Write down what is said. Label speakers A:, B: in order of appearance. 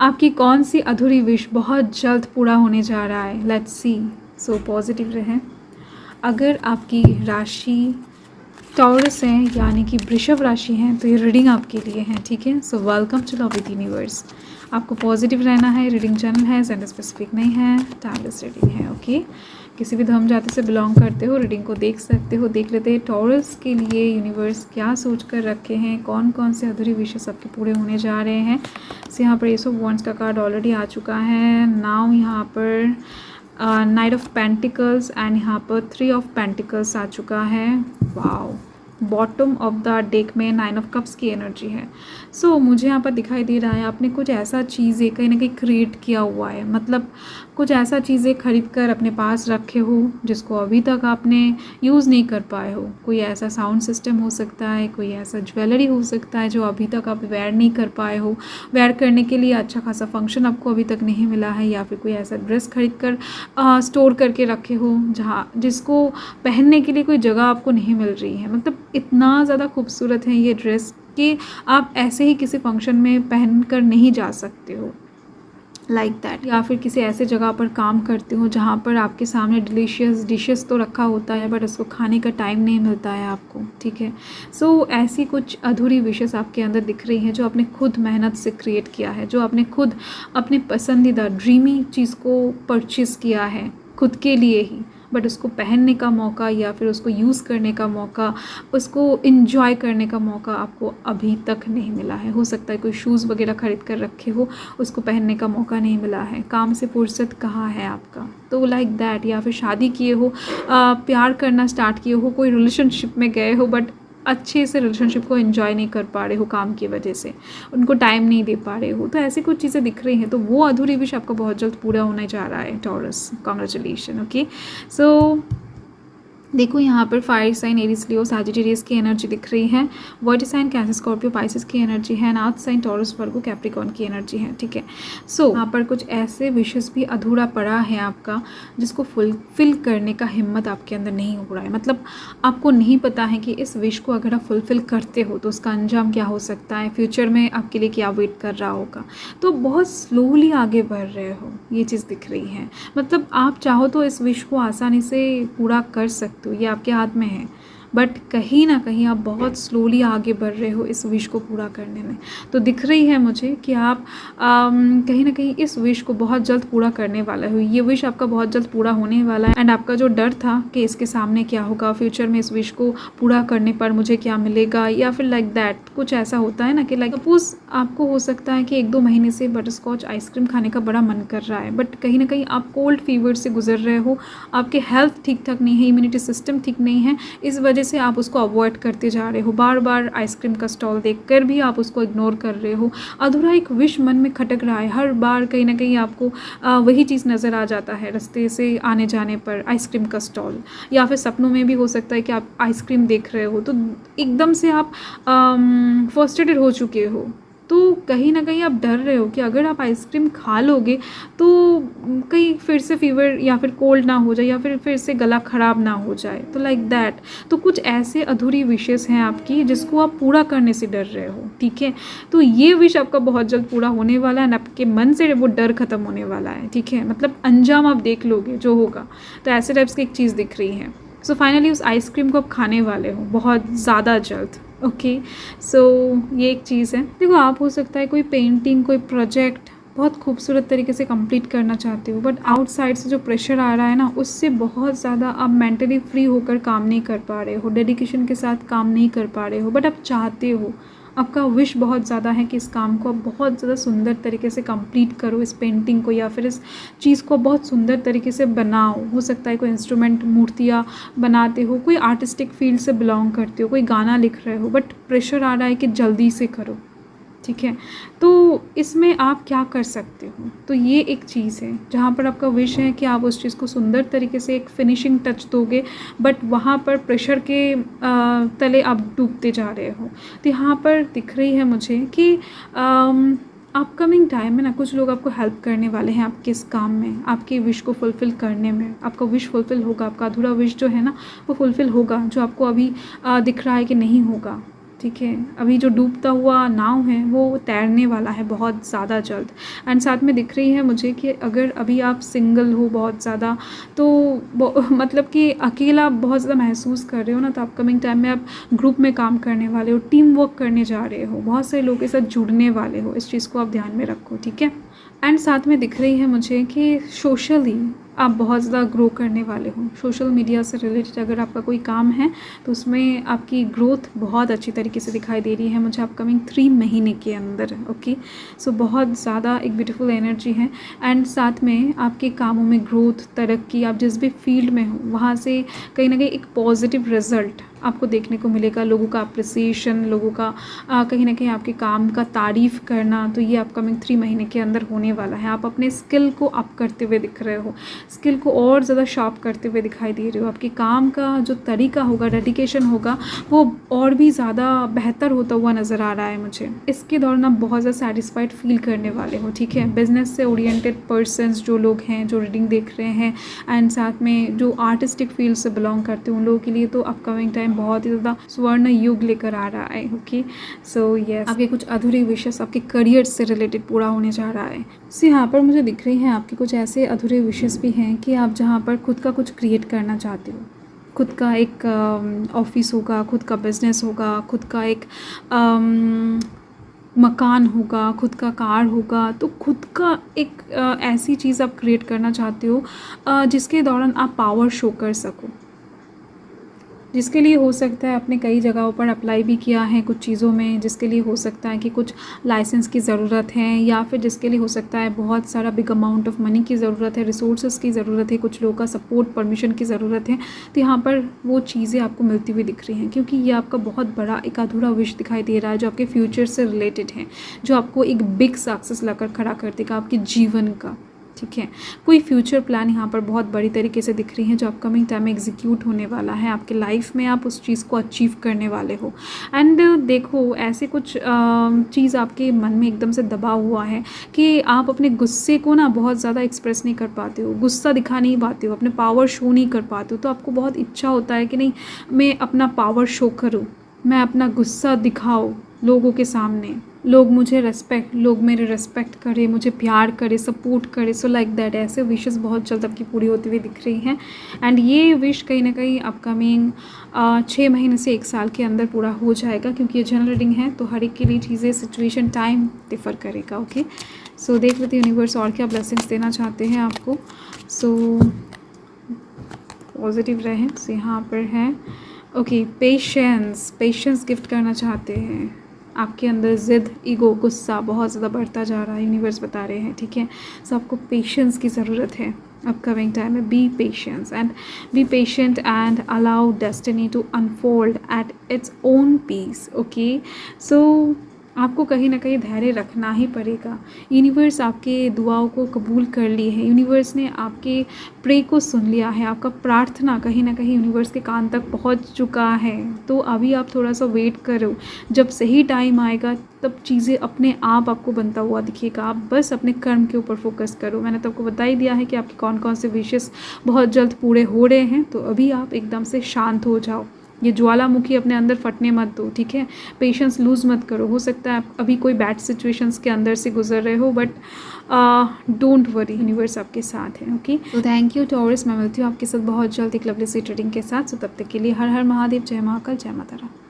A: आपकी कौन सी अधूरी विश बहुत जल्द पूरा होने जा रहा है? Let's see. सो पॉजिटिव रहें। अगर आपकी राशि टॉरस है यानी कि वृषभ राशि है तो ये रीडिंग आपके लिए है, ठीक है। So welcome to love with universe. आपको पॉजिटिव रहना है। रीडिंग चैनल है, जेंडर स्पेसिफिक नहीं है, टाइमलेस रीडिंग है, ओके। किसी भी धर्म जाति से बिलोंग करते हो रीडिंग को देख सकते हो। देख लेते हैं टॉरस के लिए यूनिवर्स क्या सोच कर रखे हैं, कौन कौन से अधूरी विशेष आपके पूरे होने जा रहे हैं। सो यहाँ पर एस ऑफ वॉन्ड्स का कार्ड ऑलरेडी आ चुका है। नाउ यहाँ पर नाइट ऑफ पेंटिकल्स एंड यहाँ पर 3 ऑफ पेंटिकल्स आ चुका है। Wow, bottom of the deck में 9 ऑफ कप्स की एनर्जी है। सो मुझे यहाँ पर दिखाई दे रहा है आपने कुछ ऐसा चीज़ें कहीं ना कहीं क्रिएट किया हुआ है, मतलब कुछ ऐसा चीज़ें खरीद कर अपने पास रखे हो जिसको अभी तक आपने यूज़ नहीं कर पाए हो। कोई ऐसा साउंड सिस्टम हो सकता है, कोई ऐसा ज्वेलरी हो सकता है जो अभी तक आप वेयर नहीं कर पाए हो, वेयर करने के लिए अच्छा खासा फंक्शन आपको अभी तक नहीं मिला है, या फिर कोई ऐसा ड्रेस खरीद कर स्टोर करके रखे हो जहाँ जिसको पहनने के लिए कोई जगह आपको नहीं मिल रही है। मतलब इतना ज़्यादा खूबसूरत है ये ड्रेस कि आप ऐसे ही किसी फंक्शन में पहन कर नहीं जा सकते हो, लाइक दैट। या फिर किसी ऐसे जगह पर काम करते हो जहाँ पर आपके सामने डिलीशियस डिशेस तो रखा होता है बट उसको खाने का टाइम नहीं मिलता है आपको, ठीक है। सो ऐसी कुछ अधूरी विशेस आपके अंदर दिख रही हैं जो आपने खुद मेहनत से क्रिएट किया है, जो आपने खुद अपने पसंदीदा ड्रीमी चीज़ को परचेज़ किया है खुद के लिए ही, बट उसको पहनने का मौका या फिर उसको यूज़ करने का मौका, उसको इन्जॉय करने का मौका आपको अभी तक नहीं मिला है। हो सकता है कोई शूज़ वगैरह खरीद कर रखे हो, उसको पहनने का मौका नहीं मिला है, काम से फुर्सत कहाँ है आपका, तो लाइक दैट। या फिर शादी किए हो, प्यार करना स्टार्ट किए हो, कोई रिलेशनशिप में गए हो बट अच्छे से रिलेशनशिप को एंजॉय नहीं कर पा रहे हो काम की वजह से, उनको टाइम नहीं दे पा रहे हो, तो ऐसी कुछ चीज़ें दिख रही हैं। तो वो अधूरी विश आपका बहुत जल्द पूरा होने जा रहा है टॉरस, कॉन्ग्रेचुलेशन, ओके। सो देखो यहाँ पर fire sign Aries Leo Sagittarius की एनर्जी दिख रही है, water sign Cancer Scorpio Pisces की एनर्जी है, earth sign Taurus Virgo Capricorn की एनर्जी है, ठीक है। सो यहाँ पर कुछ ऐसे विशेस भी अधूरा पड़ा है आपका जिसको फुलफिल करने का हिम्मत आपके अंदर नहीं हो रहा है। मतलब आपको नहीं पता है कि इस विश को अगर आप फुलफिल करते हो तो उसका अंजाम क्या हो सकता है, फ्यूचर में आपके लिए क्या वेट कर रहा होगा। तो बहुत स्लोली आगे बढ़ रहे हो, ये चीज़ दिख रही है। मतलब आप चाहो तो इस विश को आसानी से पूरा कर सकते हो, ये आपके हाथ में है, बट कहीं ना कहीं आप बहुत स्लोली आगे बढ़ रहे हो इस विश को पूरा करने में। तो दिख रही है मुझे कि आप कहीं ना कहीं इस विश को बहुत जल्द पूरा करने वाला हो। ये विश आपका बहुत जल्द पूरा होने वाला है एंड आपका जो डर था कि इसके सामने क्या होगा, फ्यूचर में इस विश को पूरा करने पर मुझे क्या मिलेगा, या फिर लाइक दैट कुछ ऐसा होता है ना कि लाइक सपोज आपको हो सकता है कि 1-2 महीने से बटरस्कॉच आइसक्रीम खाने का बड़ा मन कर रहा है, बट कहीं ना कहीं आप कोल्ड फीवर से गुजर रहे हो, आपके हेल्थ ठीक ठाक नहीं है, इम्यूनिटी सिस्टम ठीक नहीं है, इस वजह से आप उसको अवॉइड करते जा रहे हो। बार बार आइसक्रीम का स्टॉल देखकर भी आप उसको इग्नोर कर रहे हो। अधूरा एक विश मन में खटक रहा है, हर बार कहीं ना कहीं आपको वही चीज़ नज़र आ जाता है रास्ते से आने जाने पर, आइसक्रीम का स्टॉल, या फिर सपनों में भी हो सकता है कि आप आइसक्रीम देख रहे हो तो एकदम से आप फ्रस्ट्रेटेड हो चुके हो। तो कहीं ना कहीं आप डर रहे हो कि अगर आप आइसक्रीम खा लोगे तो कहीं फिर से फीवर या फिर कोल्ड ना हो जाए, या फिर से गला ख़राब ना हो जाए, तो लाइक दैट। तो कुछ ऐसे अधूरी विशेस हैं आपकी जिसको आप पूरा करने से डर रहे हो, ठीक है। तो ये विश आपका बहुत जल्द पूरा होने वाला है, आपके मन से वो डर ख़त्म होने वाला है, ठीक है। मतलब अंजाम आप देख लोगे जो होगा। तो ऐसे टाइप्स की एक चीज़ दिख रही है। सो फाइनली उस आइसक्रीम को आप खाने वाले हो बहुत ज़्यादा जल्द, ओके। सो ये एक चीज़ है। देखो आप हो सकता है कोई पेंटिंग, कोई प्रोजेक्ट बहुत खूबसूरत तरीके से कंप्लीट करना चाहते हो, बट आउटसाइड से जो प्रेशर आ रहा है ना, उससे बहुत ज़्यादा आप मेंटली फ्री होकर काम नहीं कर पा रहे हो, डेडिकेशन के साथ काम नहीं कर पा रहे हो, बट आप चाहते हो, आपका विश बहुत ज़्यादा है कि इस काम को आप बहुत ज़्यादा सुंदर तरीके से कंप्लीट करो, इस पेंटिंग को या फिर इस चीज़ को बहुत सुंदर तरीके से बनाओ। हो सकता है कोई इंस्ट्रूमेंट, मूर्तियाँ बनाते हो, कोई आर्टिस्टिक फील्ड से बिलोंग करते हो, कोई गाना लिख रहे हो, बट प्रेशर आ रहा है कि जल्दी से करो, ठीक है। तो इसमें आप क्या कर सकते हो, तो ये एक चीज़ है जहाँ पर आपका विश है कि आप उस चीज़ को सुंदर तरीके से एक फिनिशिंग टच दोगे, बट वहाँ पर प्रेशर के तले आप डूबते जा रहे हो। तो यहाँ पर दिख रही है मुझे कि अपकमिंग टाइम में ना कुछ लोग आपको हेल्प करने वाले हैं आपके इस काम में, आपके विश को फुलफ़िल करने में। आपका विश फुलफ़िल होगा, आपका अधूरा विश जो है ना वो फुलफ़िल होगा, जो आपको अभी दिख रहा है कि नहीं होगा, ठीक है। अभी जो डूबता हुआ नाव है वो तैरने वाला है बहुत ज़्यादा जल्द। एंड साथ में दिख रही है मुझे कि अगर अभी आप सिंगल हो बहुत ज़्यादा, तो मतलब कि अकेला बहुत ज़्यादा महसूस कर रहे हो ना, तो अपकमिंग टाइम में आप ग्रुप में काम करने वाले हो, टीम वर्क करने जा रहे हो, बहुत से लोगों के साथ जुड़ने वाले हो। इस चीज़ को आप ध्यान में रखो, ठीक है। एंड साथ में दिख रही है मुझे कि सोशली आप बहुत ज़्यादा ग्रो करने वाले हो। सोशल मीडिया से रिलेटेड अगर आपका कोई काम है तो उसमें आपकी ग्रोथ बहुत अच्छी तरीके से दिखाई दे रही है मुझे अपकमिंग 3 महीने के अंदर। ओके, सो बहुत ज़्यादा एक ब्यूटीफुल एनर्जी है। एंड साथ में आपके कामों में ग्रोथ, तरक्की, आप जिस भी फील्ड में हो वहाँ से कहीं ना कहीं एक पॉजिटिव रिजल्ट आपको देखने को मिलेगा। लोगों का अप्रिसिएशन, लोगों का कहीं ना कहीं आपके काम का तारीफ़ करना, तो ये अपकमिंग 3 महीने के अंदर होने वाला है। आप अपने स्किल को अप करते हुए दिख रहे हो, स्किल को और ज़्यादा शार्प करते हुए दिखाई दे रहे हो। आपके काम का जो तरीका होगा, डेडिकेशन होगा, वो और भी ज़्यादा बेहतर होता हुआ नज़र आ रहा है मुझे। इसके दौरान आप बहुत ज़्यादा सेटिस्फाइड फील करने वाले हो, ठीक है। बिजनेस से ओरिएंटेड पर्सनस जो लोग हैं, जो रीडिंग देख रहे हैं, एंड साथ में जो आर्टिस्टिक फील्ड से बिलोंग करते हैं, उन लोगों के लिए तो अपकमिंग टाइम बहुत ही ज़्यादा स्वर्ण युग लेकर आ रहा है। ओके, सो यस, आपके कुछ अधूरे विशेष आपके करियर से रिलेटेड पूरा होने जा रहा है। सो यहाँ पर मुझे दिख रही हैं आपके कुछ ऐसे अधूरे विशेष भी हैं कि आप जहाँ पर खुद का कुछ क्रिएट करना चाहते हो। खुद का एक ऑफिस होगा, खुद का बिजनेस होगा, खुद का एक मकान होगा, खुद का कार होगा, तो खुद का एक ऐसी चीज़ आप क्रिएट करना चाहते हो जिसके दौरान आप पावर शो कर सको। जिसके लिए हो सकता है आपने कई जगहों पर अप्लाई भी किया है कुछ चीज़ों में, जिसके लिए हो सकता है कि कुछ लाइसेंस की ज़रूरत है, या फिर जिसके लिए हो सकता है बहुत सारा बिग अमाउंट ऑफ मनी की ज़रूरत है, रिसोर्सेज की ज़रूरत है, कुछ लोगों का सपोर्ट, परमिशन की ज़रूरत है। तो यहाँ पर वो चीज़ें आपको मिलती हुई दिख रही हैं, क्योंकि ये आपका बहुत बड़ा एक अधूरा विश दिखाई दे रहा है जो आपके फ्यूचर से रिलेटेड है, जो आपको एक बिग सक्सेस लाकर खड़ा कर देगा आपके जीवन का, ठीक है। कोई फ्यूचर प्लान यहाँ पर बहुत बड़ी तरीके से दिख रही है जो अपकमिंग टाइम में एग्जीक्यूट होने वाला है आपके लाइफ में। आप उस चीज़ को अचीव करने वाले हो। एंड देखो, ऐसे कुछ चीज़ आपके मन में एकदम से दबा हुआ है कि आप अपने गुस्से को ना बहुत ज़्यादा एक्सप्रेस नहीं कर पाते हो, गुस्सा दिखा नहीं पाते हो, अपने पावर शो नहीं कर पाते हो। तो आपको बहुत इच्छा होता है कि नहीं, मैं अपना पावर शो करूँ, मैं अपना गुस्सा दिखाऊँ लोगों के सामने, लोग मुझे लोग मेरे रेस्पेक्ट करें, मुझे प्यार करे, सपोर्ट करे। सो लाइक दैट, ऐसे विशेस बहुत जल्द आपकी पूरी होती हुई दिख रही हैं। एंड ये विश कहीं ना कहीं अपकमिंग 6 महीने से 1 साल के अंदर पूरा हो जाएगा, क्योंकि ये जनरल रीडिंग है तो हर एक के लिए चीज़ें, सिचुएशन, टाइम डिफ़र करेगा। ओके, सो देख लेते हैं यूनिवर्स और क्या ब्लेसिंग्स देना चाहते हैं आपको। सो पॉजिटिव रहें। सो यहाँ पर है ओके, पेशेंस गिफ्ट करना चाहते हैं। आपके अंदर ज़िद, ईगो, गुस्सा बहुत ज़्यादा बढ़ता जा रहा है, यूनिवर्स बता रहे हैं, ठीक है। सो आपको पेशेंस की ज़रूरत है अपकमिंग टाइम में। Be patient and allow destiny to unfold at its own pace. Okay, so आपको कहीं ना कहीं धैर्य रखना ही पड़ेगा। यूनिवर्स आपके दुआओं को कबूल कर ली है, यूनिवर्स ने आपके प्रे को सुन लिया है, आपका प्रार्थना कहीं ना कहीं यूनिवर्स के कान तक पहुंच चुका है। तो अभी आप थोड़ा सा वेट करो, जब सही टाइम आएगा तब चीज़ें अपने आप आपको बनता हुआ दिखेगा। आप बस अपने कर्म के ऊपर फोकस करो। मैंने तो आपको बता ही दिया है कि आपके कौन कौन से विशेस बहुत जल्द पूरे हो रहे हैं, तो अभी आप एकदम से शांत हो जाओ। ये ज्वालामुखी अपने अंदर फटने मत दो, ठीक है। पेशेंस लूज़ मत करो। हो सकता है आप अभी कोई बैड सिचुएशंस के अंदर से गुजर रहे हो, बट डोंट वरी, यूनिवर्स आपके साथ है। ओके, तो थैंक यू टॉरस। मैं मिलती हूँ आपके साथ बहुत जल्द एक लवली सी ट्रेडिंग के साथ। सो तब तक के लिए हर हर महादेव, जय महाकाल, जय माता रानी।